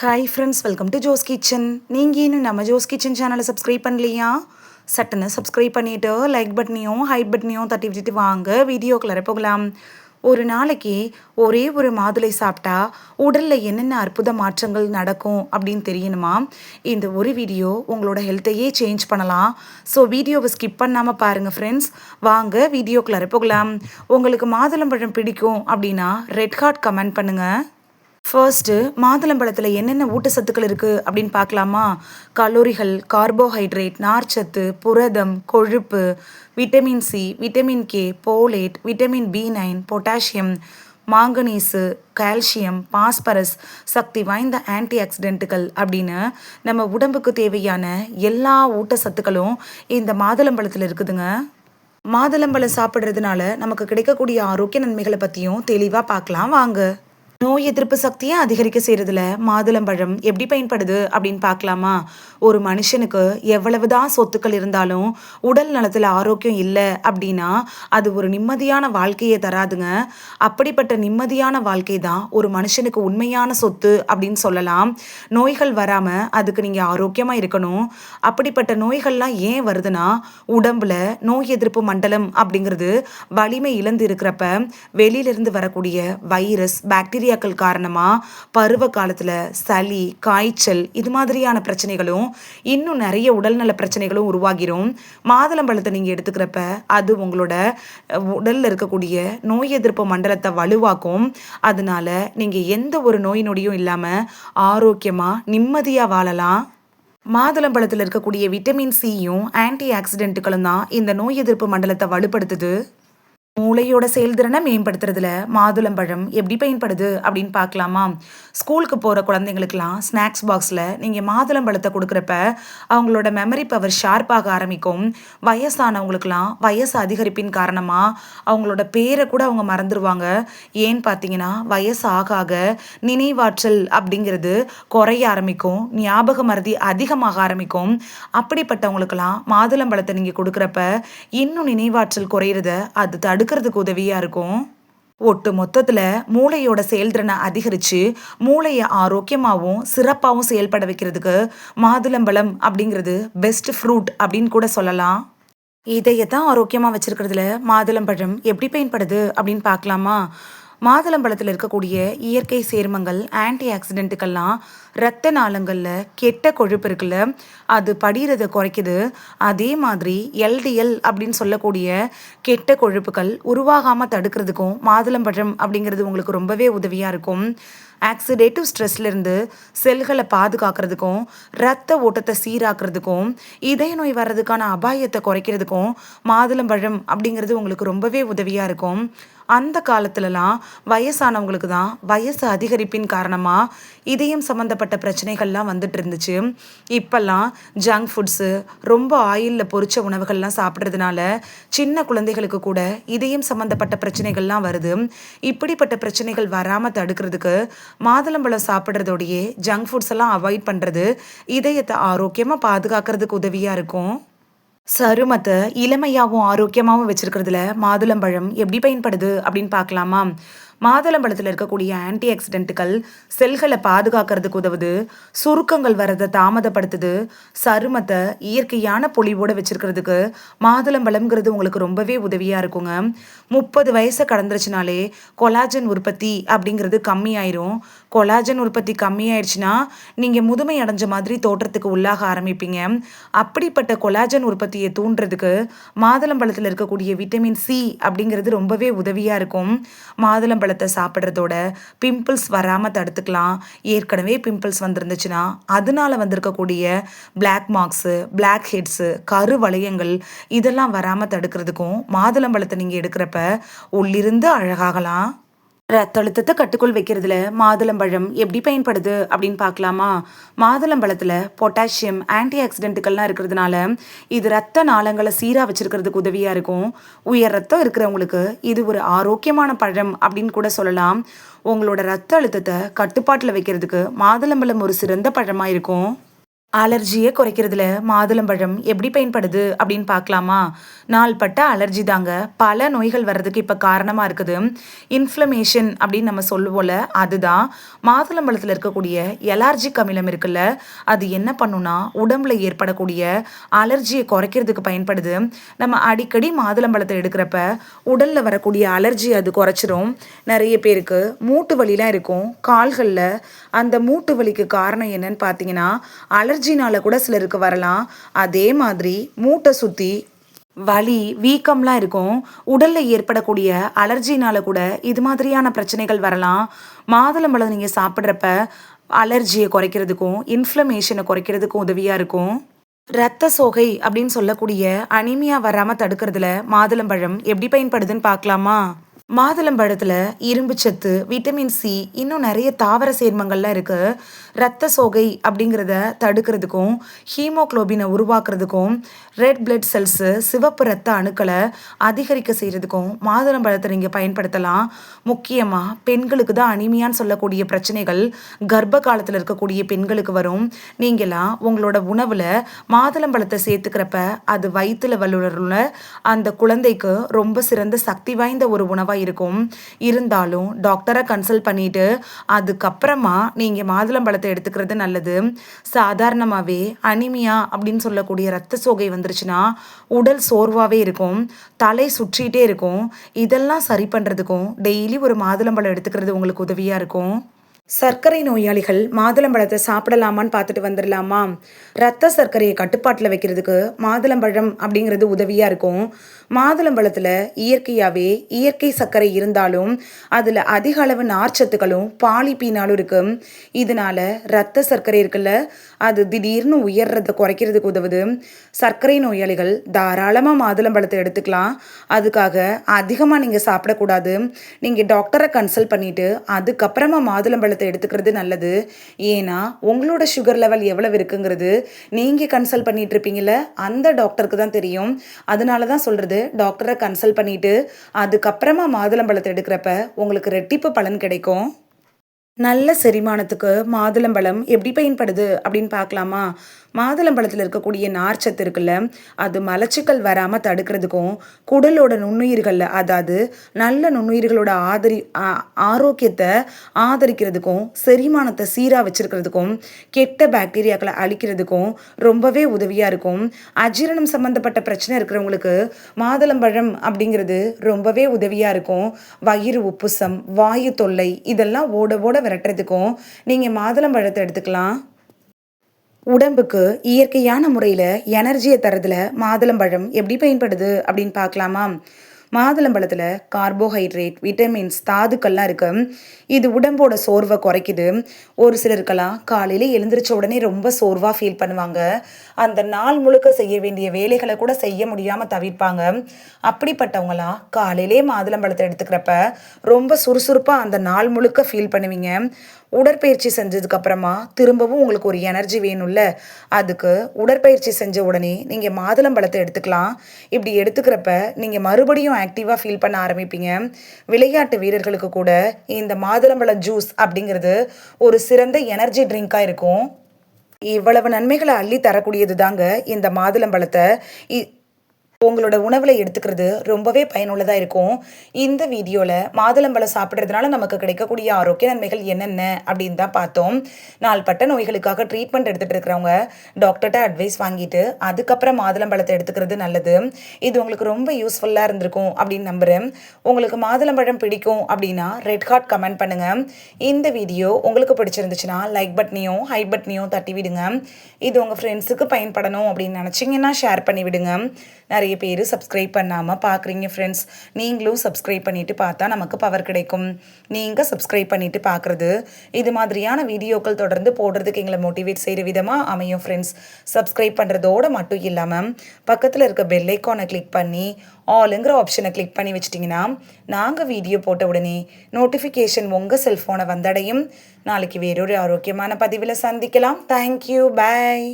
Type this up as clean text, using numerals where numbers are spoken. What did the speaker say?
Hi friends, welcome to Jo's kitchen. நீங்கள் இன்னும் நம்ம ஜோஸ் கிச்சன் சேனலை சப்ஸ்கிரைப் பண்ணலையா? சட்டுன்னு சப்ஸ்கிரைப் பண்ணிவிட்டு லைக் பட்டனையும் ஹைப் பட்டனையும் தட்டி விட்டுட்டு வாங்க வீடியோக்குள்ளே போகலாம். ஒரு நாளைக்கு ஒரே ஒரு மாதுளை சாப்பிட்டா உடலில் என்னென்ன அற்புத மாற்றங்கள் நடக்கும் அப்படின்னு தெரியணுமா? இந்த ஒரு வீடியோ உங்களோட ஹெல்த்தையே சேஞ்ச் பண்ணலாம். ஸோ வீடியோவை ஸ்கிப் பண்ணாமல் பாருங்கள் ஃப்ரெண்ட்ஸ். வாங்க வீடியோக்குள்ளே போகலாம். உங்களுக்கு மாதுளம்பழம் பிடிக்கும் அப்படின்னா ரெட் ஹார்ட் கமெண்ட் பண்ணுங்கள். ஃபர்ஸ்ட்டு மாதுளம்பழத்தில் என்னென்ன ஊட்டச்சத்துக்கள் இருக்குது அப்படின்னு பார்க்கலாமா? கலோரிகள், கார்போஹைட்ரேட், நார்ச்சத்து, புரதம், கொழுப்பு, vitamin C, vitamin K, folate, vitamin பி9, பொட்டாசியம், மாங்கனீஸு, கால்சியம், பாஸ்பரஸ், சக்தி வாய்ந்த ஆன்டி ஆக்சிடென்ட்டுகள் அப்படின்னு நம்ம உடம்புக்கு தேவையான எல்லா ஊட்டச்சத்துக்களும் இந்த மாதுளம்பழத்தில் இருக்குதுங்க. மாதுளம்பழம் சாப்பிட்றதுனால நமக்கு கிடைக்கக்கூடிய ஆரோக்கிய நன்மைகளை பற்றியும் தெளிவாக பார்க்கலாம் வாங்க. நோய் எதிர்ப்பு சக்தியை அதிகரிக்க செய்கிறதுல மாதுளம்பழம் எப்படி பயன்படுது அப்படின்னு பார்க்கலாமா? ஒரு மனுஷனுக்கு எவ்வளவுதான் சொத்துக்கள் இருந்தாலும் உடல் நலத்தில் ஆரோக்கியம் இல்லை அப்படின்னா அது ஒரு நிம்மதியான வாழ்க்கையை தராதுங்க. அப்படிப்பட்ட நிம்மதியான வாழ்க்கை தான் ஒரு மனுஷனுக்கு உண்மையான சொத்து அப்படின்னு சொல்லலாம். நோய்கள் வராமல் அதுக்கு நீங்கள் ஆரோக்கியமாக இருக்கணும். அப்படிப்பட்ட நோய்கள்லாம் ஏன் வருதுன்னா, உடம்புல நோய் எதிர்ப்பு மண்டலம் அப்படிங்கிறது வலிமை இழந்து இருக்கிறப்ப வெளியிலிருந்து வரக்கூடிய வைரஸ், பாக்டீரியாக்கள் காரணமாக பருவ காலத்தில் சளி, காய்ச்சல் இது மாதிரியான பிரச்சனைகளும் இன்னும் நிறைய உடல்நல பிரச்சனைகளும் உருவாகிரும். மாதுளம்பழத்தை நீங்கள் எடுத்துக்கிறப்ப அது உங்களோட உடலில் இருக்கக்கூடிய நோய் எதிர்ப்பு மண்டலத்தை வலுவாக்கும். அதனால நீங்கள் எந்த ஒரு நோய் நொடியும் இல்லாமல் ஆரோக்கியமாக நிம்மதியாக வாழலாம். மாதுளம்பழத்தில் இருக்கக்கூடிய விட்டமின் சியும் ஆன்டி ஆக்சிடென்ட்டுகளும் தான் இந்த நோய் எதிர்ப்பு மண்டலத்தை வலுப்படுத்துது. மூளையோட செயல்திறனை மேம்படுத்துறதுல மாதுளம்பழம் எப்படி பயன்படுது அப்படின்னு பார்க்கலாமா? ஸ்கூலுக்கு போகிற குழந்தைங்களுக்கெல்லாம் ஸ்நாக்ஸ் பாக்ஸில் நீங்கள் மாதுளம்பழத்தை கொடுக்குறப்ப அவங்களோட மெமரி பவர் ஷார்ப்பாக ஆரம்பிக்கும். வயசானவங்களுக்கெல்லாம் வயசு அதிகரிப்பின் காரணமாக அவங்களோட பேரை கூட அவங்க மறந்துடுவாங்க. ஏன்னு பார்த்தீங்கன்னா வயசு ஆக ஆக நினைவாற்றல் அப்படிங்கிறது குறைய ஆரம்பிக்கும், ஞாபக மறதி அதிகமாக ஆரம்பிக்கும். அப்படிப்பட்டவங்களுக்கெல்லாம் மாதுளம்பழத்தை நீங்கள் கொடுக்குறப்ப இன்னும் நினைவாற்றல் குறையிறத அது தடுக்கிறதுக்கு உதவியாக இருக்கும். ஒட்டு மொத்தத்தில் மூளையோட செயல்திறனை அதிகரித்து மூளையை ஆரோக்கியமாகவும் சிறப்பாகவும் செயல்பட வைக்கிறதுக்கு மாதுளம்பழம் அப்படிங்கிறது பெஸ்ட் ஃப்ரூட் அப்படின்னு கூட சொல்லலாம். இதையத்தான் ஆரோக்கியமாக வச்சுருக்கிறதுல மாதுளம்பழம் எப்படி பயன்படுது அப்படின்னு பார்க்கலாமா? மாதுளம்பழத்தில் இருக்கக்கூடிய இயற்கை சேர்மங்கள், ஆன்டி ஆக்சிடென்ட்டுகள்லாம் இரத்த நாளங்களில் கெட்ட கொழுப்பு இருக்குல்ல அது படிகிறத குறைக்குது. அதே மாதிரி எல்டிஎல் அப்படின்னு சொல்லக்கூடிய கெட்ட கொழுப்புகள் உருவாகாமல் தடுக்கிறதுக்கும் மாதுளம்பழம் அப்படிங்கிறது உங்களுக்கு ரொம்பவே உதவியாக இருக்கும். ஆக்சிடேட்டிவ் ஸ்ட்ரெஸ்லேருந்து செல்களை பாதுகாக்கிறதுக்கும் இரத்த ஓட்டத்தை சீராக்கிறதுக்கும் இதய நோய் வர்றதுக்கான அபாயத்தை குறைக்கிறதுக்கும் மாதுளம்பழம் அப்படிங்கிறது உங்களுக்கு ரொம்பவே உதவியாக இருக்கும். அந்த காலத்துலலாம் வயசானவங்களுக்கு தான் வயசு அதிகரிப்பின் காரணமாக இதயம் சம்மந்தப்பட்ட பிரச்சனைகள்லாம் வந்துட்டு இருந்துச்சு. இப்போல்லாம் ஜங்க் ஃபுட்ஸு, ரொம்ப ஆயிலில் பொரிச்ச உணவுகள்லாம் சாப்பிட்றதுனால சின்ன குழந்தைகளுக்கு கூட இதயம் சம்மந்தப்பட்ட பிரச்சனைகள்லாம் வருது. இப்படிப்பட்ட பிரச்சனைகள் வராமல் தடுக்கிறதுக்கு மாதுளம்பழம் சாப்பிட்றதோடையே ஜங்க் ஃபுட்ஸ் எல்லாம் அவாய்ட் பண்ணுறது இதயத்தை ஆரோக்கியமாக பாதுகாக்கிறதுக்கு உதவியாக இருக்கும். சருமத்தை இளமையாகவும் ஆரோக்கியமாகவும் வச்சிருக்கிறதுல மாதுளம்பழம் எப்படி பயன்படுது அப்படின்னு பார்க்கலாமா? மாதுளம்பழத்தில் இருக்கக்கூடிய ஆன்டி ஆக்சிடென்ட்டுகள் செல்களை பாதுகாக்கிறதுக்கு உதவுது, சுருக்கங்கள் வரதை தாமதப்படுத்துது, சருமத்தை இயற்கையான பொலிவோடு வச்சிருக்கிறதுக்கு மாதுளம்பழம்ங்கிறது உங்களுக்கு ரொம்பவே உதவியாக இருக்குங்க. 30 வயசை கடந்துருச்சுனாலே கொலாஜன் உற்பத்தி அப்படிங்கிறது கம்மியாயிரும். கொலாஜன் உற்பத்தி கம்மியாயிடுச்சுன்னா நீங்கள் முதுமை அடைஞ்ச மாதிரி தோற்றத்துக்கு உள்ளாக ஆரம்பிப்பீங்க. அப்படிப்பட்ட கொலாஜன் உற்பத்தியை தூண்டுறதுக்கு மாதுளம்பழத்தில் இருக்கக்கூடிய விட்டமின் சி அப்படிங்கிறது ரொம்பவே உதவியாக இருக்கும். மாதுளம்பழத்தை சாப்பிட்றதோட பிம்பிள்ஸ் வராமல் தடுத்துக்கலாம். ஏற்கனவே பிம்பிள்ஸ் வந்துருந்துச்சுன்னா அதனால வந்திருக்கக்கூடிய பிளாக் மார்க்ஸு, பிளாக் ஹெட்ஸு, கரு வளையங்கள் இதெல்லாம் வராமல் தடுக்கிறதுக்கும் மாதுளம்பழத்தை நீங்கள் எடுக்கிறப்ப உள்ளிருந்து அழகாகலாம். ரத்த அழுத்தத்தை கட்டுக்குள் வைக்கிறதுல மாதுளம்பழம் எப்படி பயன்படுது அப்படின்னு பார்க்கலாமா? மாதுளம்பழத்தில் பொட்டாசியம், ஆன்டி ஆக்சிடென்ட்டுகள்லாம் இருக்கிறதுனால இது ரத்த நாளங்களை சீராக வச்சுருக்கிறதுக்கு உதவியாக இருக்கும். உயர் ரத்தம் இருக்கிறவங்களுக்கு இது ஒரு ஆரோக்கியமான பழம் அப்படின்னு கூட சொல்லலாம். உங்களோட ரத்த அழுத்தத்தை கட்டுப்பாட்டில் வைக்கிறதுக்கு மாதுளம்பழம் ஒரு சிறந்த பழமாக இருக்கும். அலர்ஜியை குறைக்கிறதுல மாதுளம்பழம் எப்படி பயன்படுது அப்படின்னு பார்க்கலாமா? நாள்பட்ட அலர்ஜி தாங்க பல நோய்கள் வர்றதுக்கு இப்போ காரணமாக இருக்குது. இன்ஃப்ளமேஷன் அப்படின்னு நம்ம சொல்லுவோம்ல, அதுதான். மாதுளம்பழத்தில் இருக்கக்கூடிய எலார்ஜிக் அமிலம் இருக்குல்ல, அது என்ன பண்ணுன்னா உடம்புல ஏற்படக்கூடிய அலர்ஜியை குறைக்கிறதுக்கு பயன்படுது. நம்ம அடிக்கடி மாதுளம்பழத்தை எடுக்கிறப்ப உடலில் வரக்கூடிய அலர்ஜி அது குறைச்சிரும். நிறைய பேருக்கு மூட்டு வலிலாம் இருக்கும் கால்களில். அந்த மூட்டு வலிக்கு காரணம் என்னன்னு பார்த்தீங்கன்னா அலர்ஜினால கூட சிலருக்கு வரலாம். அதே மாதிரி மூட்டை சுற்றி வலி வீக்கம்லாம் இருக்கும். உடலில் ஏற்படக்கூடிய அலர்ஜினால கூட இது மாதிரியான பிரச்சனைகள் வரலாம். மாதுளம்பழம் நீங்கள் சாப்பிட்றப்ப அலர்ஜியை குறைக்கிறதுக்கும் இன்ஃப்ளமேஷனை குறைக்கிறதுக்கும் உதவியாக இருக்கும். இரத்த சோகை அப்படின்னு சொல்லக்கூடிய அனீமியா வராமல் தடுக்கிறதுல மாதுளம்பழம் எப்படி பயன்படுதுன்னு பார்க்கலாமா? மாதுளம்பழத்தில் இரும்பு சத்து, விட்டமின் சி, இன்னும் நிறைய தாவர சேர்மங்கள்லாம் இருக்குது. இரத்த சோகை அப்படிங்கிறத தடுக்கிறதுக்கும் ஹீமோக்ளோபினை உருவாக்குறதுக்கும் ரெட் பிளட் செல்ஸு சிவப்பு இரத்த அணுக்களை அதிகரிக்க செய்கிறதுக்கும் மாதுளம்பழத்தை நீங்கள் பயன்படுத்தலாம். முக்கியமாக பெண்களுக்கு தான் அனிமியான்னு சொல்லக்கூடிய பிரச்சனைகள் கர்ப்ப காலத்தில் இருக்கக்கூடிய பெண்களுக்கு வரும். நீங்களாம் உங்களோட உணவில் மாதுளம்பழத்தை சேர்த்துக்கிறப்ப அது வயிற்றுல வல்லுள்ள அந்த குழந்தைக்கு ரொம்ப சிறந்த சக்தி வாய்ந்த ஒரு உணவாக இருக்கும். இருந்தாலும் டாக்டரை கன்சல்ட் பண்ணிட்டு அதுக்கப்புறமா நீங்கள் மாதுளம்பழத்தை எடுத்துக்கிறது நல்லது. சாதாரணமாகவே அனிமியா அப்படின்னு சொல்லக்கூடிய இரத்த சோகை வந்துருச்சுன்னா உடல் சோர்வாகவே இருக்கும், தலை சுற்றிகிட்டே இருக்கும். இதெல்லாம் சரி பண்ணுறதுக்கும் டெய்லி ஒரு மாதுளம்பழம் எடுத்துக்கிறது உங்களுக்கு உதவியாக இருக்கும். சர்க்கரை நோயாளிகள் மாதுளம்பழத்தை சாப்பிடலாமான்னு பார்த்துட்டு வந்துடலாமா? ரத்த சர்க்கரையை கட்டுப்பாட்டில் வைக்கிறதுக்கு மாதுளம்பழம் அப்படிங்கிறது உதவியாக இருக்கும். மாதுளம்பழத்தில் இயற்கையாகவே இயற்கை சர்க்கரை இருந்தாலும் அதில் அதிக அளவு நார்ச்சத்துக்களும் பாலிபீனாலும் இருக்குது. இதனால் ரத்த சர்க்கரை இருக்குல்ல, அது திடீர்னு உயர்றதை குறைக்கிறதுக்கு உதவுது. சர்க்கரை நோயாளிகள் தாராளமாக மாதுளம்பழத்தை எடுத்துக்கலாம். அதுக்காக அதிகமாக நீங்கள் சாப்பிடக்கூடாது. நீங்கள் டாக்டரை கன்சல்ட் பண்ணிவிட்டு அதுக்கப்புறமா மாதுளம்பழத்தை எடுத்துக்கிறது நல்லது. ஏன்னா உங்களோட சுகர் லெவல் எவ்வளவு இருக்குங்கிறது நீங்கள் கன்சல்ட் பண்ணிட்டு இருப்பீங்கல்ல, அந்த டாக்டருக்கு தான் தெரியும். அதனால தான் சொல்கிறது, டாக்டரை கன்சல்ட் பண்ணிவிட்டு அதுக்கப்புறமா மாதுளம்பழத்தை எடுக்கிறப்ப உங்களுக்கு ரெட்டிப்பு பலன் கிடைக்கும். நல்ல செரிமானத்துக்கு மாதுளம்பழம் எப்படி பயன்படுது அப்படின்னு பார்க்கலாமா? மாதுளம்பழத்தில் இருக்கக்கூடிய நார்ச்சத்து இருக்குல்ல, அது மலச்சிக்கல் வராமல் தடுக்கிறதுக்கும் குடலோட நுண்ணுயிர்களில், அதாவது நல்ல நுண்ணுயிர்களோட ஆரோக்கியத்தை ஆதரிக்கிறதுக்கும் செரிமானத்தை சீராக வச்சிருக்கிறதுக்கும் கெட்ட பாக்டீரியாக்களை அழிக்கிறதுக்கும் ரொம்பவே உதவியாக இருக்கும். அஜீரணம் சம்மந்தப்பட்ட பிரச்சனை இருக்கிறவங்களுக்கு மாதுளம்பழம் அப்படிங்கிறது ரொம்பவே உதவியாக இருக்கும். வயிறு உப்புசம், வாயு தொல்லை இதெல்லாம் ஓட ஓட விரட்டுறதுக்கும் நீங்கள் மாதுளம்பழத்தை எடுத்துக்கலாம். உடம்புக்கு இயற்கையான முறையில் எனர்ஜியை தரதுல மாதுளம்பழம் எப்படி பயன்படுது அப்படின்னு பார்க்கலாமா? மாதுளம்பழத்தில் கார்போஹைட்ரேட், விட்டமின்ஸ், தாதுக்கள்லாம் இருக்குது. இது உடம்போட சோர்வை குறைக்குது. ஒரு சிலருக்கெல்லாம் காலையில் எழுந்திரிச்ச உடனே ரொம்ப சோர்வாக ஃபீல் பண்ணுவாங்க. அந்த நாள் முழுக்க செய்ய வேண்டிய வேலைகளை கூட செய்ய முடியாமல் தவிர்ப்பாங்க. அப்படிப்பட்டவங்களாம் காலையிலே மாதுளம்பழத்தை எடுத்துக்கிறப்ப ரொம்ப சுறுசுறுப்பாக அந்த நாள் முழுக்க ஃபீல் பண்ணுவீங்க. உடற்பயிற்சி செஞ்சதுக்கப்புறமா திரும்பவும் உங்களுக்கு ஒரு எனர்ஜி வேணும்ல, அதுக்கு உடற்பயிற்சி செஞ்ச உடனே நீங்கள் மாதுளம்பழத்தை எடுத்துக்கலாம். இப்படி எடுத்துக்கிறப்ப நீங்கள் மறுபடியும் ஆக்டிவாக ஃபீல் பண்ண ஆரம்பிப்பீங்க. விளையாட்டு வீரர்களுக்கு கூட இந்த மாதுளம்பழ ஜூஸ் அப்படிங்கிறது ஒரு சிறந்த எனர்ஜி ட்ரிங்காக இருக்கும். இவ்வளவு நன்மைகளை அள்ளி தரக்கூடியது தாங்க இந்த மாதுளம்பழத்தை. உங்களோட உணவில் எடுத்துக்கிறது ரொம்பவே பயனுள்ளதாக இருக்கும். இந்த வீடியோவில் மாதுளம்பழம் சாப்பிட்றதுனால நமக்கு கிடைக்கக்கூடிய ஆரோக்கிய நன்மைகள் என்னென்ன அப்படின்னு தான் பார்த்தோம். நாள்பட்ட நோய்களுக்காக ட்ரீட்மெண்ட் எடுத்துகிட்டு இருக்கிறவங்க டாக்டர்கிட்ட அட்வைஸ் வாங்கிட்டு அதுக்கப்புறம் மாதுளம்பழத்தை எடுத்துக்கிறது நல்லது. இது உங்களுக்கு ரொம்ப யூஸ்ஃபுல்லாக இருந்திருக்கும் அப்படின்னு நம்புகிறேன். உங்களுக்கு மாதுளம்பழம் பிடிக்கும் அப்படின்னா ரெட் ஹார்ட் கமெண்ட் பண்ணுங்கள். இந்த வீடியோ உங்களுக்கு பிடிச்சிருந்துச்சுன்னா லைக் பட்டனையும் ஹைப் பட்டனையும் தட்டி விடுங்க. இது உங்கள் ஃப்ரெண்ட்ஸுக்கு பயன்படணும் அப்படின்னு நினச்சிங்கன்னா ஷேர் பண்ணி விடுங்க. நிறைய பேர் சப்ஸ்கிரைப் பண்ணாமல் பார்க்குறீங்க ஃப்ரெண்ட்ஸ். நீங்களும் சப்ஸ்கிரைப் பண்ணிவிட்டு பார்த்தா நமக்கு பவர் கிடைக்கும். நீங்கள் சப்ஸ்கிரைப் பண்ணிவிட்டு பார்க்குறது இது மாதிரியான வீடியோக்கள் தொடர்ந்து போடுறதுக்கு எங்களை மோட்டிவேட் செய்கிற விதமாக அமையும் ஃப்ரெண்ட்ஸ். சப்ஸ்கிரைப் பண்ணுறதோடு மட்டும் இல்லாமல் பக்கத்தில் இருக்க பெல் ஐக்கானை கிளிக் பண்ணி ஆளுங்கிற ஆப்ஷனை கிளிக் பண்ணி வச்சிட்டிங்கன்னா நாங்கள் வீடியோ போட்ட உடனே நோட்டிஃபிகேஷன் உங்கள் செல்ஃபோனை வந்தடையும். நாளைக்கு வேறொரு ஆரோக்கியமான பதிவில் சந்திக்கலாம். தேங்க்யூ, பாய்.